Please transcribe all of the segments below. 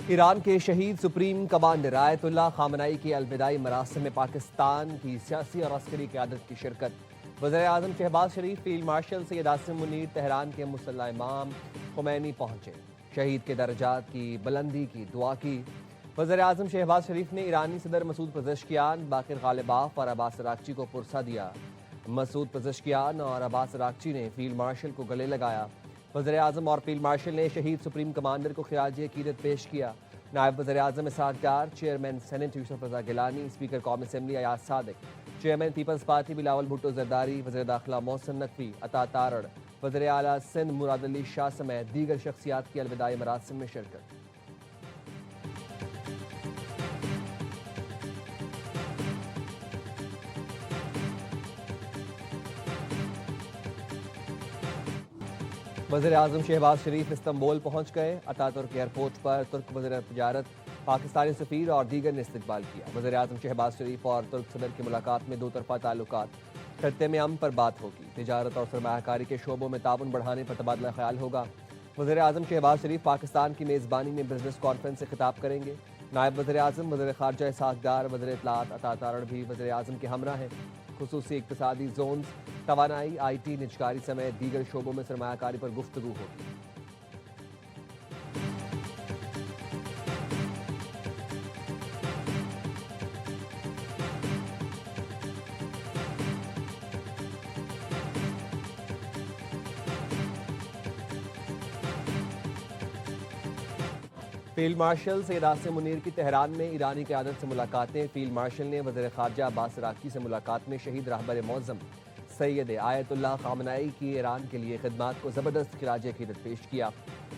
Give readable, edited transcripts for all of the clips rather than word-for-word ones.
Iran के शहीद supreme commander Ayatollah खामनाई की अलविदाई मरासिम में पाकिस्तान की सियासी और अस्करी क़यादत की शिरकत। वज़ीर-ए-आज़म Shehbaz Sharif, field marshal Syed Asim Munir, Tehran के मुसल्ला इमाम खुमैनी पहुंचे। शहीद के दर्जात की बुलंदी की दुआ की। वज़ीर-ए-आज़म शहबाज शरीफ ने ईरानी सदर मसूद पज़ेश्कियान, बाकिर गालिबाफ और अब्बास अरागची को पुरसा दिया। मसूद पज़ेश्कियान और अब्बास अरागची ने फील्ड मार्शल को गले लगाया। वज़ीर-ए-आज़म और फील्ड मार्शल ने शहीद सुप्रीम कमांडर को खिराज अकीदत पेश किया। नायब वज़ीर-ए-आज़म Ishaq Dar, chairman senate Yusuf Raza Gilani, speaker कौमी assembly Ayaz Sadiq, chairman people's party Bilawal Bhutto Zardari, वज़ीर दाखिला मोहसिन नकवी, अता तारड़, वज़ीर आला सिंध मुराद अली शाह समेत दीगर शख्सियात की अलविदाई मरासिम में शिरकत। वज़ीर-ए-आज़म शहबाज शरीफ इस्तंबुल पहुंच गए। अतातुर्क एयरपोर्ट पर तुर्क वज़ीर तिजारत, पाकिस्तानी सफ़ीर और दीगर ने इस्तकबाल किया। वज़ीर-ए-आज़म शहबाज शरीफ और तुर्क सदर की मुलाकात में दो तरफ़ा ताल्लुकात, खत्ते में अमन पर बात होगी। तिजारत और सरमायाकारी के शोबों में ताउन बढ़ाने पर तबादला ख्याल होगा। वज़ीर-ए-आज़म शहबाज शरीफ पाकिस्तान की मेज़बानी में बिजनेस कॉन्फ्रेंस से खिताब करेंगे। नायब वज़ीर-ए-आज़म वज़ीर ख़ारजा इसहाक़ डार, वज़ीर इत्तलात अता तारड़ भी वज़ीर-ए-आज़म के हमरा हैं। खुसूसी इक़्तिसादी ज़ोन्स, तवानाई, IT, निजकारी समेत दीगर शोबों में सरमायाकारी पर गुफ्तगू होगी। फील्ड मार्शल सैयद आसिम मुनीर की तेहरान में ईरानी क़यादत से मुलाकातें। फील्ड मार्शल ने वज़ीर ख़ारजा अब्बास अरागची से मुलाकात में शहीद रहबर मौज़म सैयद आयतुल्लाह खामनाई की ईरान के लिए खिदमात को ज़बरदस्त खिराज अकीदत पेश किया।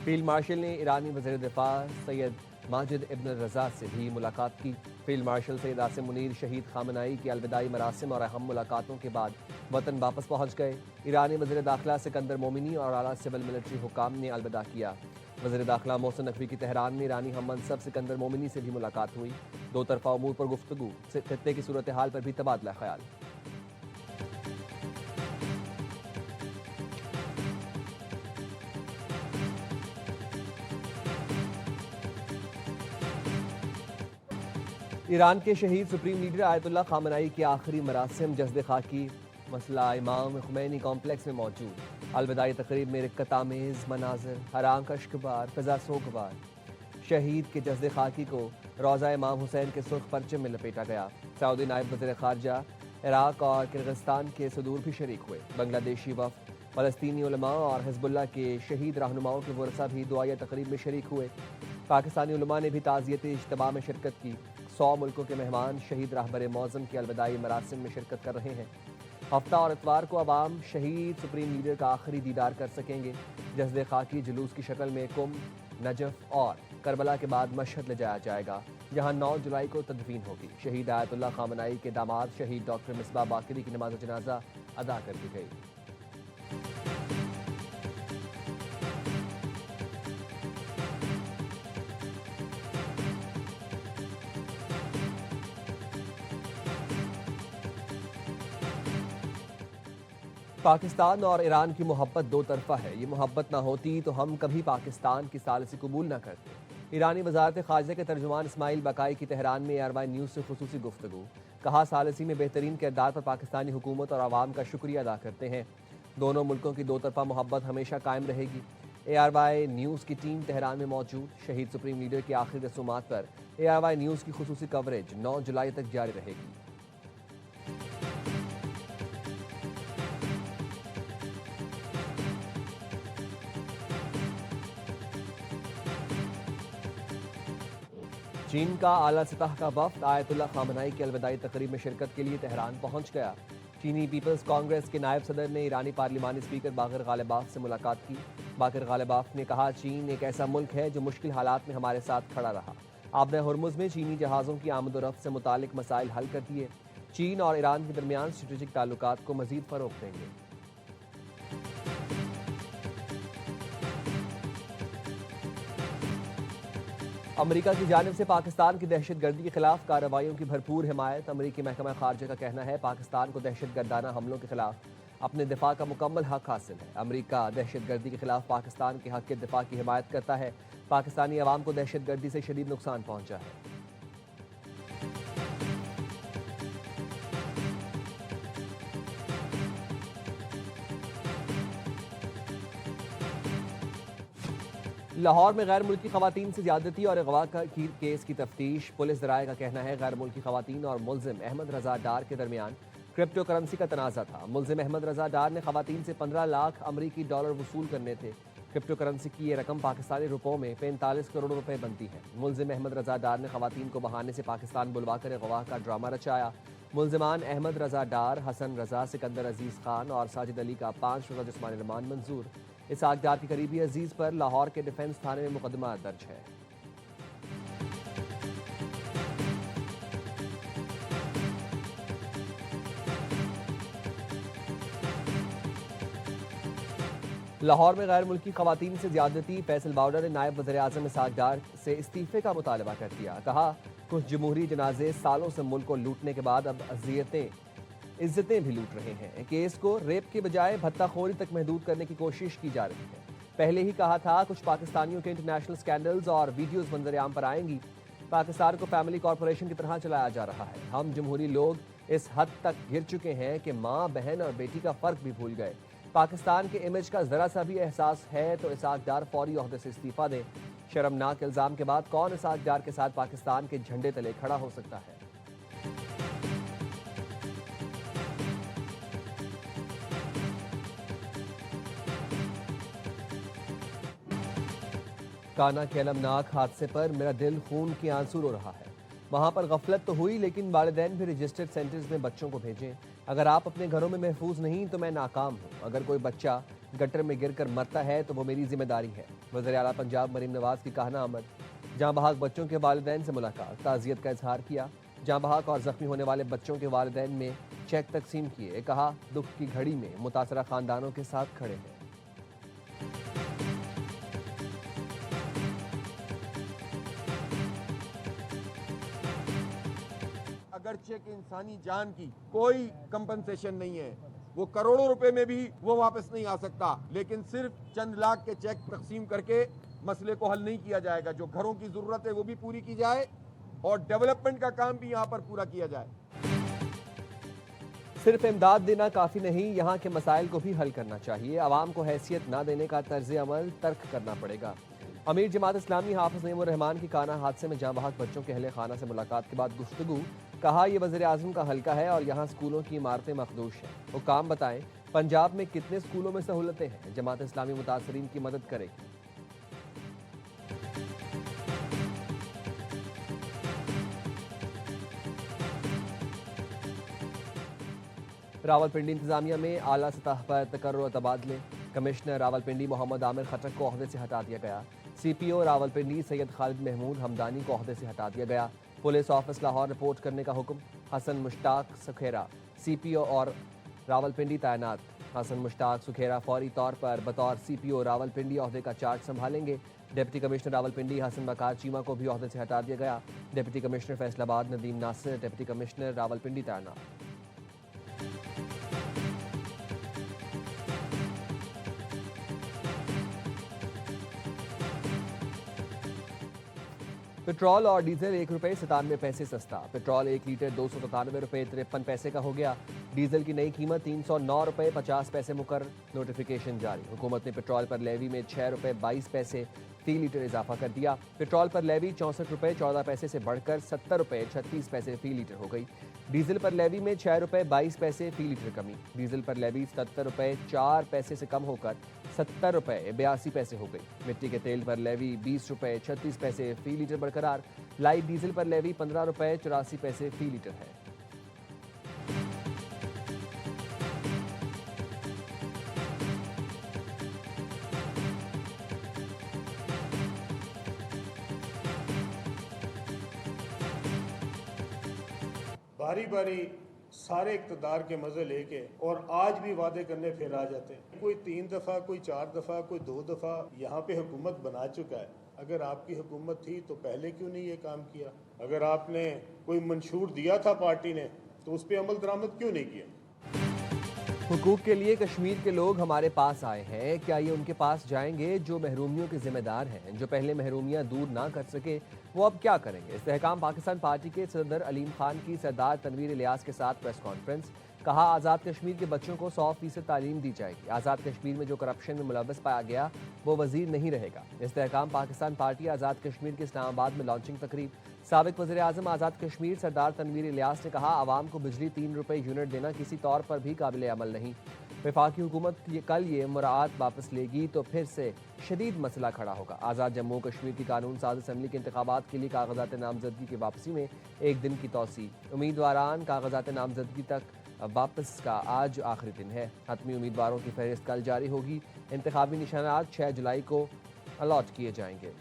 फील्ड मार्शल ने ईरानी वज़ीर दिफ़ा सैयद माजिद इब्न रज़ा से भी मुलाकात की। फील्ड मार्शल सैयद आसिम मुनीर शहीद खामनाई की अलविदाई मरासिम और अहम मुलाकातों के बाद वतन वापस पहुँच गए। ईरानी वज़ीर दाखिला सिकंदर मोमिनी और आला सिविल मिलिट्री हुकाम ने अलविदा किया। वज़ीर दाखिला मोहसिन नकवी की तेहरान में ईरानी हम मनसब सिकंदर मोमिनी से भी मुलाकात हुई। दो तरफ़ा उमूर पर गुफ्तगू, खत्ते की सूरत हाल पर भी तबादला ख्याल। ईरान के शहीद सुप्रीम लीडर आयतुल्लाह खामनाई के आखिरी मरासिम जस्द खाकी मसला इमाम खुमैनी कॉम्प्लेक्स में मौजूद। अलविदाई तकरीब में रिक्कत आमेज़ मनाजर, हराम कश्कबार, फिजा सोगवार। शहीद के जस्द खाकी को रोज़ा इमाम हुसैन के सुर्ख परचम में लपेटा गया। सऊदी नायब वज़ीर ख़ारजा इराक और किर्गिस्तान के सदूर भी शरीक हुए। बांग्लादेशी वफ़द, फ़लस्तीनी उलमा और हिज़्बुल्लाह के शहीद रहनुमाओं के वरसा भी दुआया तकरीब में शरीक हुए। पाकिस्तानी उलमा ने भी ताज़ियती इज्तिमा में शिरकत की। 100 मुल्कों के मेहमान शहीद रहबर मौज़म की अलविदाई मरासिम में शिरकत कर रहे हैं। हफ्ता और इतवार को अवाम शहीद सुप्रीम लीडर का आखिरी दीदार कर सकेंगे। जस्द खाकी जुलूस की शक्ल में कुम, नजफ और करबला के बाद मशहद ले जाया जाएगा, जहां 9 जुलाई को तदफीन होगी। शहीद आयतुल्लाह खामनाई के दामाद शहीद डॉक्टर मिसबा बाकरी की नमाज जनाजा अदा कर दी गई। पाकिस्तान और ईरान की मोहब्बत दो तरफ़ा है। ये मोहब्बत ना होती तो हम कभी पाकिस्तान की सालिसी कबूल ना करते। ईरानी वज़ारत ख़ारजा के तर्जुमान इस्माइल बकाई की तेहरान में ARY न्यूज़ से खुसूसी गुफ्तगू। कहा, सालिसी में बेहतरीन किरदार पर पाकिस्तानी हुकूमत और आवाम का शुक्रिया अदा करते हैं। दोनों मुल्कों की दो तरफ़ा मोहब्बत हमेशा कायम रहेगी। ARY न्यूज़ की टीम तेहरान में मौजूद। शहीद सुप्रीम लीडर की आखिरी रसूमात पर ARY न्यूज़ की खुसूसी कवरेज 9 जुलाई तक जारी रहेगी। चीन का आला सतह का वफ्द आयतुल्लाह खामनाई की अलविदाई तकरीब में शिरकत के लिए तेहरान पहुंच गया। चीनी पीपल्स कांग्रेस के नायब सदर ने ईरानी पार्लिमानी स्पीकर बाकिर गालिबाफ से मुलाकात की। बाकिर गालिबाफ ने कहा, चीन एक ऐसा मुल्क है जो मुश्किल हालात में हमारे साथ खड़ा रहा। आपने हुर्मुज़ में चीनी जहाज़ों की आमद-ओ-रफ्त से मुतालिक मसाइल हल कर दिए। चीन और ईरान के दरमियान स्ट्रेटेजिक ताल्लुकात को मज़ीद फ़रोग़ देंगे। अमरीका की जानिब से पाकिस्तान की दहशतगर्दी के खिलाफ कार्रवाइयों की भरपूर हिमायत। अमरीकी महकमा खारजा का कहना है, पाकिस्तान को दहशतगर्दाना हमलों के खिलाफ अपने दिफा का मुकम्मल हक हासिल है। अमेरिका दहशतगर्दी के खिलाफ पाकिस्तान के हक के दिफा की हिमायत करता है। पाकिस्तानी अवाम को दहशतगर्दी से शदीद नुकसान पहुंचा है। लाहौर में गैर मुल्की खवातीन से ज्यादती और अगवा की केस की तफ्तीश। पुलिस ज़राए का कहना है गैर मुल्की खवातीन और मुलजिम अहमद रजा डार के दरमियान क्रिप्टो करेंसी का तनाज़ा था। मुलजिम अहमद रजा डार ने खवातीन से 15 लाख अमरीकी डॉलर वसूल करने थे। क्रिप्टो करेंसी की ये रकम पाकिस्तानी रुपयों में 45 करोड़ रुपए बनती है। मुलजिम अहमद रजा डार ने खवातीन को बहाने से पाकिस्तान बुलवाकर अगवा का ड्रामा रचाया। मुलजिमान अहमद रजा डार, हसन रजा, सिकंदर अजीज़ खान और साजिद अली का 5 रोज़ा जिस्मानी रिमांड मंजूर। इसहाक डार की करीबी अजीज पर लाहौर के डिफेंस थाने में मुकदमा दर्ज है। लाहौर में गैर मुल्की खवातीन से ज्यादती। फैसल बाउडर ने नायब वज़ीर-ए-आज़म इसहाक डार से इस्तीफे का मुतालबा कर दिया। कहा, कुछ जमहूरी जनाजे सालों से मुल्क को लूटने के बाद अब इज्जतें भी लूट रहे हैं। केस को रेप के बजाय भत्ताखोरी तक महदूद करने की कोशिश की जा रही है। पहले ही कहा था कुछ पाकिस्तानियों के इंटरनेशनल स्कैंडल्स और वीडियोस मंजर-ए-आम पर आएंगी। पाकिस्तान को फैमिली कॉरपोरेशन की तरह चलाया जा रहा है। हम जमहूरी लोग इस हद तक गिर चुके हैं कि माँ, बहन और बेटी का फर्क भी भूल गए। पाकिस्तान के इमेज का जरा सा भी एहसास है तो इसहाक डार फौरी ओहदे से इस्तीफा दें। शर्मनाक इल्जाम के बाद कौन इसहाक डार के साथ पाकिस्तान के झंडे तले खड़ा हो सकता है। काना के अलमनाक हादसे पर मेरा दिल खून के आंसू रो रहा है। वहां पर गफलत तो हुई, लेकिन वालिदैन भी रजिस्टर्ड सेंटर्स में बच्चों को भेजें। अगर आप अपने घरों में महफूज नहीं तो मैं नाकाम हूँ। अगर कोई बच्चा गटर में गिरकर मरता है तो वो मेरी जिम्मेदारी है। वज़ीर आला पंजाब मरीम नवाज की कहना आमद। जहाँ बहाक बच्चों के वालिदैन से मुलाकात, ताज़ियत का इजहार किया। जहाँ बहाक और जख्मी होने वाले बच्चों के वालिदैन में चेक तकसीम किए। कहा, दुख की घड़ी में मुतासरा खानदानों के साथ खड़े हैं। अगरचे कि इंसानी जान की कोई कंपनसेशन नहीं है, वो करोड़ों रुपए में भी वो वापस नहीं आ सकता, लेकिन सिर्फ चंद लाख के चेक तकसीम करके मसले को हल नहीं किया जाएगा। जो घरों की जरूरत है वो भी पूरी की जाए और डेवलपमेंट का काम भी यहाँ पर पूरा किया जाए। सिर्फ इमदाद देना काफ़ी नहीं, यहाँ के मसाइल को भी हल करना चाहिए। आवाम को हैसियत ना देने का तर्ज अमल तर्क करना पड़ेगा। अमीर जमात इस्लामी हाफिज नईमुर रहमान की काना हादसे में जहाँ बहाक बच्चों के अहले खाना से मुलाकात के बाद गुफ्तगू। कहा, यह वज़ीर आज़म का हल्का है और यहाँ स्कूलों की इमारतें मखदूश हैं। वो काम बताएं, पंजाब में कितने स्कूलों में सहूलतें हैं। जमात इस्लामी मुतासरीन की मदद करेगी। रावलपिंडी इंतजामिया में आला सतह पर तकर्रुर तबादले। कमिश्नर रावलपिंडी मोहम्मद आमिर खटक को ओहदे से हटा दिया गया। CPO रावलपिंडी सैयद खालिद महमूद हमदानी को ओहदे से हटा दिया गया। पुलिस ऑफिस लाहौर रिपोर्ट करने का हुक्म। हसन मुश्ताक सुखेरा CPO और रावलपिंडी तैनात। हसन मुश्ताक सुखेरा फौरी तौर पर बतौर CPO रावलपिंडी ओहदे का चार्ज संभालेंगे। डिप्टी कमिश्नर रावलपिंडी हसन बकार चीमा को भी ओहदे से हटा दिया गया। Deputy commissioner Faisalabad Nadeem Nasir deputy commissioner Rawalpindi तैनात। पेट्रोल और डीजल ₹1.97 सस्ता। पेट्रोल 1 लीटर 297 रुपये 53 पैसे का हो गया। डीजल की नई कीमत ₹309.50 मुकर। नोटिफिकेशन जारी। हुकूमत ने पेट्रोल पर लेवी में ₹6.22 फी लीटर इजाफा कर दिया। पेट्रोल पर लेवी ₹64.14 से बढ़कर ₹70.36 फी लीटर हो गई। डीजल पर लेवी में ₹6.22 फी लीटर कमी। डीजल पर लेवी ₹77.04 से कम होकर ₹70.82 हो गई। मिट्टी के तेल पर लेवी ₹20.36 फी लीटर बरकरार। लाइट डीजल पर लेवी ₹15.84 फी लीटर है। बारी बारी सारे इक़्तिदार के मज़े लेके और आज भी वादे करने फिर आ जाते हैं। कोई 3 दफ़ा, कोई 4 दफ़ा, कोई 2 दफ़ा यहाँ पे हुकूमत बना चुका है। अगर आपकी हुकूमत थी तो पहले क्यों नहीं ये काम किया? अगर आपने कोई मंशूर दिया था पार्टी ने तो उस पर अमल दरामद क्यों नहीं किया? हुकूक के लिए कश्मीर के लोग हमारे पास आए हैं, क्या ये उनके पास जाएंगे जो महरूमियों के जिम्मेदार हैं? जो पहले महरूमियां दूर ना कर सके वो अब क्या करेंगे? इस्तेहकाम पाकिस्तान पार्टी के सदर अलीम खान की सरदार तनवीर इलियास के साथ प्रेस कॉन्फ्रेंस। कहा, आज़ाद कश्मीर के बच्चों को 100% तालीम दी जाएगी। आज़ाद कश्मीर में जो करप्शन में मुलव्वस पाया गया वो वजीर नहीं रहेगा। इस्तेहकाम पाकिस्तान पार्टी आज़ाद कश्मीर के इस्लामाबाद में लॉन्चिंग तकरीब। साबिक वज़ीर आज़म आज़ाद कश्मीर सरदार तनवीर इलियास ने कहा, आवाम को बिजली 3 रुपये यूनिट देना किसी तौर पर भी काबिल अमल नहीं। वफाकी हुकूमत कल ये मुराद वापस लेगी तो फिर से शदीद मसला खड़ा होगा। आज़ाद जम्मू कश्मीर की कानून साज असम्बली के इंतखाबात के लिए कागजात नामजदगी की वापसी में एक दिन की तोसी। उम्मीदवारान कागजात नामजदगी तक वापस का आज आखिरी दिन है। हतमी उम्मीदवारों की फहरिस्त कल जारी होगी। इंतखाबी निशानात 6 जुलाई को अलॉट किए जाएंगे।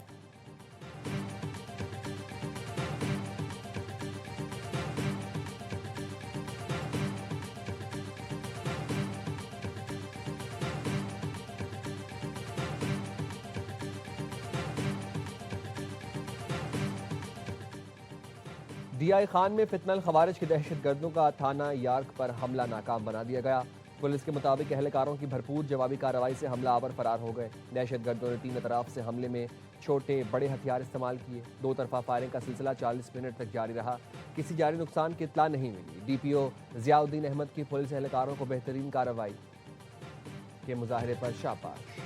DI खान में फितनल खवारिज के दहशत गर्दों का थाना यार्क पर हमला नाकाम बना दिया गया। पुलिस के मुताबिक अहलकारों की भरपूर जवाबी कार्रवाई से हमला आवर फरार हो गए। दहशत गर्दों ने 3 अतराफ से हमले में छोटे बड़े हथियार इस्तेमाल किए। 2 तरफा फायरिंग का सिलसिला 40 मिनट तक जारी रहा। किसी जारी नुकसान की इत्तला नहीं मिली। DPO जियाउद्दीन अहमद की पुलिस एहलकारों को बेहतरीन कार्रवाई के मुजाहरे पर शाबाश।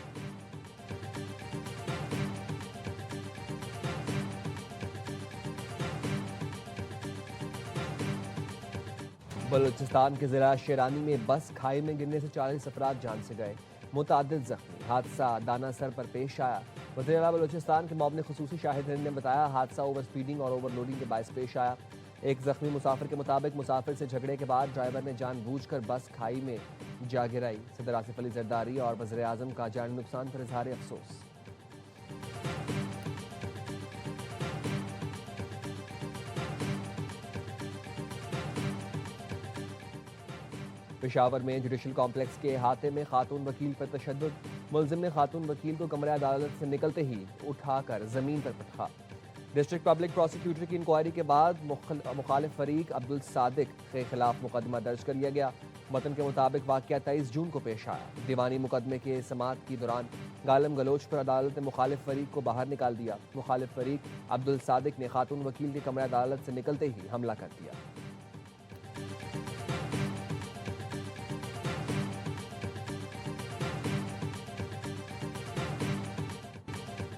बलूचिस्तान के जिला शेरानी में बस खाई में गिरने से 40 अफराद जान से गए, मुतअद्दिद जख्मी। हादसा दाना सर पर पेश आया। वज़ीर आला बलूचिस्तान के मौबने खुसूसी शाहिद हिंद ने बताया, हादसा ओवर स्पीडिंग और ओवरलोडिंग के बायस पेश आया। एक जख्मी मुसाफिर के मुताबिक मुसाफिर से झगड़े के बाद ड्राइवर ने जानबूझकर बस खाई में जा गिराई। सदर आसिफ अली जरदारी और वज़ीर आज़म का जानी नुकसान पर इजहार अफसोस। पेशावर में जुडिशल कॉम्प्लेक्स के अहाते में खातून वकील पर तशद्दुद। मुलजिम ने खातून वकील को कमरे अदालत से निकलते ही उठाकर जमीन पर पटका। डिस्ट्रिक्ट पब्लिक प्रोसिक्यूटर की इंक्वायरी के बाद मुखालिफ फरीक अब्दुल सादिक के खिलाफ मुकदमा दर्ज कर लिया गया। मतन के मुताबिक वाक़या 23 जून को पेश आया। दीवानी मुकदमे के समात के दौरान गालम गलोच पर अदालत ने मुखालिफ फरीक को बाहर निकाल दिया। मुखालिफ फरीक अब्दुल सादिक ने खातून वकील के कमरे अदालत से निकलते ही हमला कर दिया।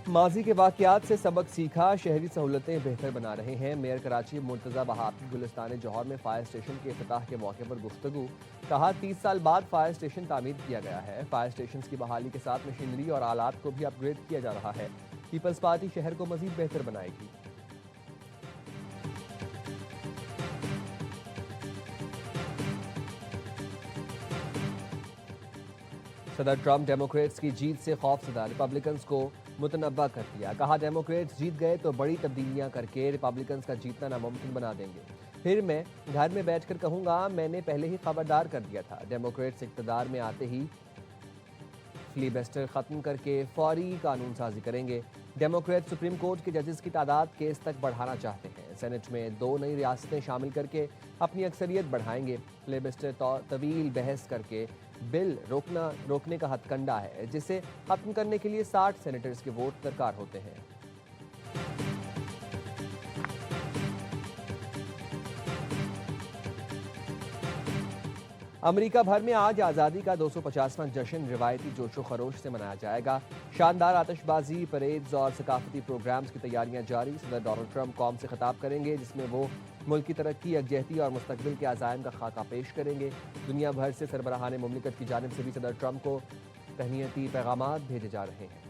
माजी के वाक़यात से सबक सीखा, शहरी सहूलतें बेहतर बना रहे हैं। मेयर कराची मुर्तज़ा वहाब की गुलिस्तान जौहर में फायर स्टेशन के इफ्तिताह के मौके पर गुफ्तगू। कहा, 30 साल बाद फायर स्टेशन तामीर किया गया है। फायर स्टेशन की बहाली के साथ मशीनरी और आलात को भी अपग्रेड किया जा रहा है। पीपल्स पार्टी शहर को मजीद बेहतर बनाएगी। सदर ट्रंप डेमोक्रेट्स की जीत से खौफजदा, रिपब्लिकन्स को मुतनब्बा कर दिया। कहा, डेमोक्रेट्स जीत गए तो बड़ी तब्दीलियां करके रिपब्लिकन्स का जीतना नामुमकिन बना देंगे। फिर मैं घर में बैठकर कहूंगा मैंने पहले ही खबरदार कर दिया था। डेमोक्रेट्स इक़्तिदार में आते ही फिलिबस्टर खत्म करके फौरी कानून साजी करेंगे। डेमोक्रेट सुप्रीम कोर्ट के जजेस की तादाद केस तक बढ़ाना चाहते हैं। सेनेट में 2 नई रियासतें शामिल करके अपनी अक्सरियत बढ़ाएंगे। फिलिबस्टर तवील बहस करके बिल रोकने का हथकंडा है, जिसे खत्म करने के लिए 60 सेनेटर्स के वोट दरकार होते हैं। अमेरिका भर में आज आज़ादी का 250वां जश्न रिवायती जोशो खरोश से मनाया जाएगा। शानदार आतिशबाजी, परेड्स और सकाफती प्रोग्राम्स की तैयारियां जारी। सदर डोनाल्ड ट्रंप कौम से खिताब करेंगे, जिसमें वो मुल्क की तरक्की, यकजहती और मुस्तकबिल के अज़ाइम का खाका पेश करेंगे। दुनिया भर से सरबराहान मुमलिकत की जानिब से भी सदर ट्रंप को तहनीती पैगामात भेजे जा रहे हैं।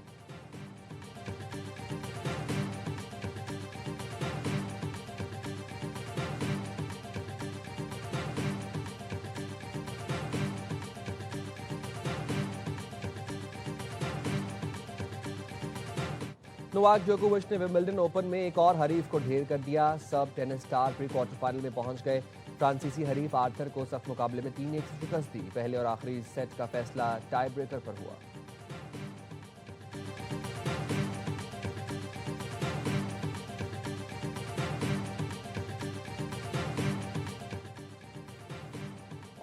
नोवाक जोकोविच ने विंबलडन ओपन में एक और हरीफ को ढेर कर दिया। सब tennis star pre quarter final में पहुंच गए। फ्रांसीसी हरीफ आर्थर को सख्त मुकाबले में 3-1 से शिकस्त दी। पहले और आखिरी सेट का फैसला टाई ब्रेकर पर हुआ।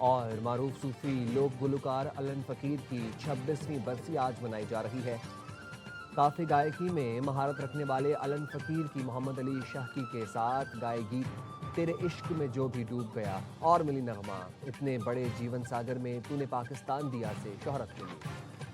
और मारूफ सूफी लोक गुलकार अलन फ़कीर की 26वीं बरसी आज मनाई जा रही है। काफ़ी गायकी में महारत रखने वाले अलन फ़कीर की मोहम्मद अली शाहकी के साथ गाए गीत तेरे इश्क में जो भी डूब गया और मिली नगमा, इतने बड़े जीवन सागर में तूने पाकिस्तान दिया से शोहरत मिली।